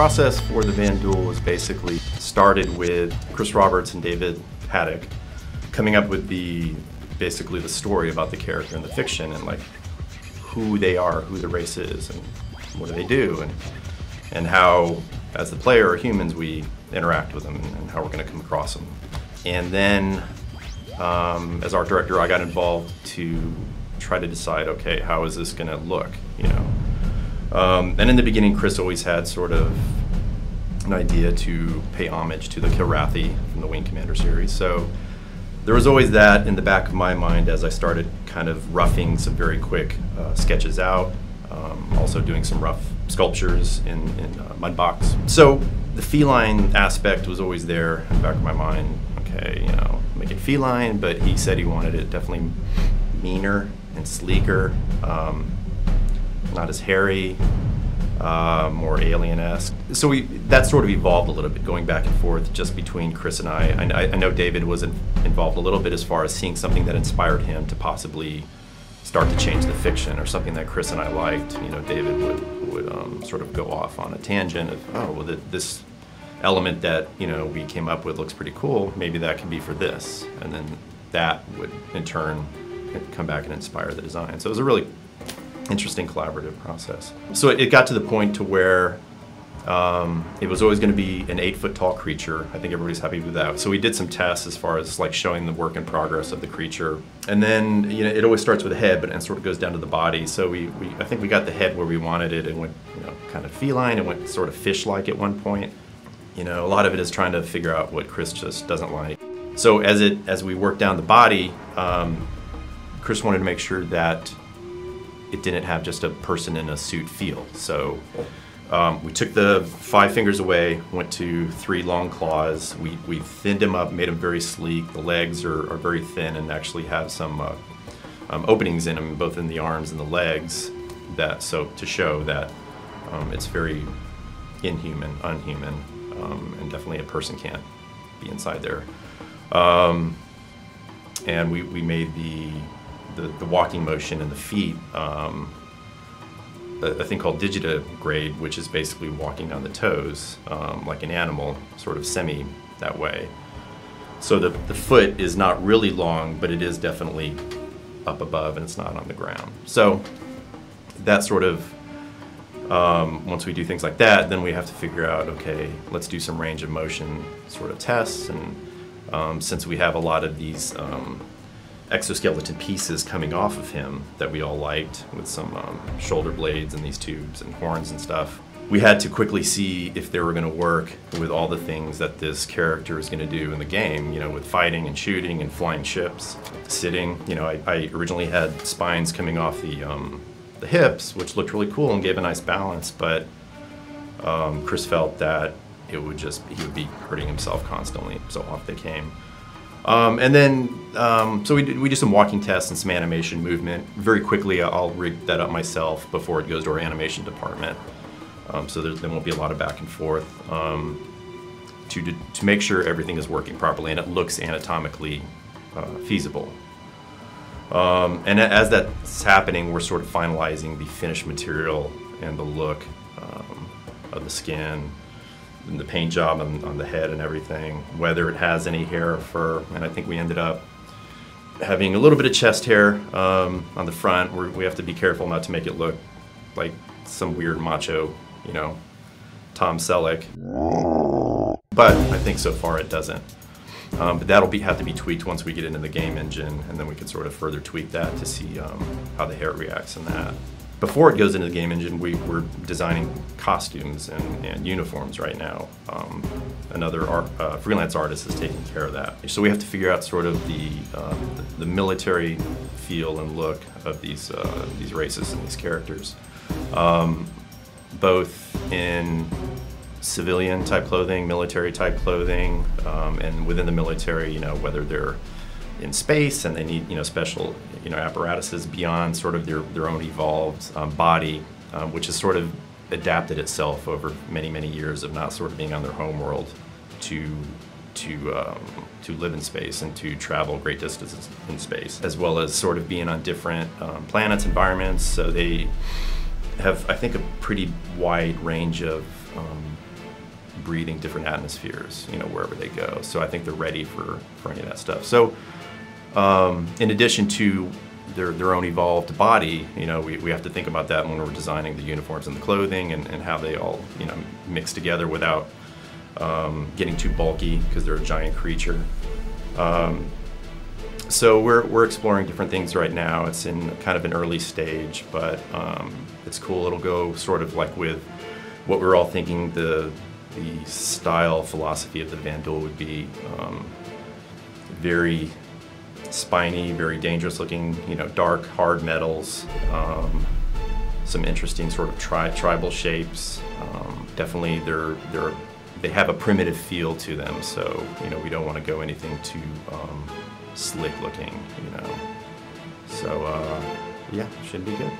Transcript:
process for the Vanduul was basically started with Chris Roberts and David Haddock coming up with basically the story about the character in the fiction and like who they are, who the race is, and what do they do, and how, as the player or humans, we interact with them and how we're going to come across them. And then, as art director, I got involved to try to decide, okay, how is this going to look, you know? And in the beginning, Chris always had sort of an idea to pay homage to the Kilrathi from the Wing Commander series. So there was always that in the back of my mind as I started kind of roughing some very quick sketches out, also doing some rough sculptures in Mudbox. So the feline aspect was always there in the back of my mind. Okay, you know, make it feline, but he said he wanted it definitely meaner and sleeker, not as hairy, more alien-esque. So that sort of evolved a little bit, going back and forth just between Chris and I. I know David was involved a little bit as far as seeing something that inspired him to possibly start to change the fiction, or something that Chris and I liked. You know, David would sort of go off on a tangent of, oh, well, this element that, you know, we came up with looks pretty cool, maybe that can be for this. And then that would, in turn, come back and inspire the design. So it was a really interesting collaborative process. So it got to the point to where it was always going to be an 8-foot tall creature. I think everybody's happy with that. So we did some tests as far as like showing the work in progress of the creature. And then, you know, it always starts with the head, but it sort of goes down to the body. So I think we got the head where we wanted it. It went, you know, kind of feline. It went sort of fish-like at one point. You know, a lot of it is trying to figure out what Chris just doesn't like. So as we worked down the body, Chris wanted to make sure that it didn't have just a person in a suit feel. So we took the 5 fingers away, went to 3 long claws. We thinned him up, made him very sleek. The legs are very thin and actually have some openings in them, both in the arms and the legs, to show that it's very inhuman, unhuman, and definitely a person can't be inside there. And we made the walking motion and the feet a thing called digitigrade, which is basically walking on the toes like an animal, sort of semi that way. So the foot is not really long, but it is definitely up above and it's not on the ground. So that sort of, once we do things like that, then we have to figure out, okay, let's do some range of motion sort of tests. And since we have a lot of these exoskeleton pieces coming off of him that we all liked, with some shoulder blades and these tubes and horns and stuff, we had to quickly see if they were going to work with all the things that this character is going to do in the game, you know, with fighting and shooting and flying ships, sitting. You know, I originally had spines coming off the hips, which looked really cool and gave a nice balance, but Chris felt that he would be hurting himself constantly, so off they came. And then, so we do some walking tests and some animation movement. Very quickly, I'll rig that up myself before it goes to our animation department. So there won't be a lot of back and forth to make sure everything is working properly and it looks anatomically feasible. And as that's happening, we're sort of finalizing the finished material and the look of the skin, and the paint job on the head and everything, whether it has any hair or fur. And I think we ended up having a little bit of chest hair on the front. We have to be careful not to make it look like some weird macho, you know, Tom Selleck. But I think so far it doesn't. But that'll have to be tweaked once we get into the game engine, and then we can sort of further tweak that to see how the hair reacts in that. Before it goes into the game engine, we're designing costumes and uniforms right now. Another freelance artist is taking care of that. So we have to figure out sort of the military feel and look of these races and these characters, both in civilian type clothing, military type clothing, and within the military, you know, whether they're in space and they need, you know, special, you know, apparatuses beyond sort of their own evolved body, which has sort of adapted itself over many years of not sort of being on their home world to live in space and to travel great distances in space, as well as sort of being on different planets, environments. So they have, I think, a pretty wide range of breathing different atmospheres, you know, wherever they go. So I think they're ready for any of that stuff. So in addition to their own evolved body, you know, we have to think about that when we're designing the uniforms and the clothing, and how they all, you know, mix together without getting too bulky, because they're a giant creature. So we're exploring different things right now. It's in kind of an early stage, but it's cool. It'll go sort of like with what we're all thinking the style philosophy of the Vanduul would be. Very spiny, very dangerous looking, you know, dark, hard metals, some interesting sort of tribal shapes. Definitely they have a primitive feel to them, so, you know, we don't want to go anything too slick looking, you know. So, yeah, should be good.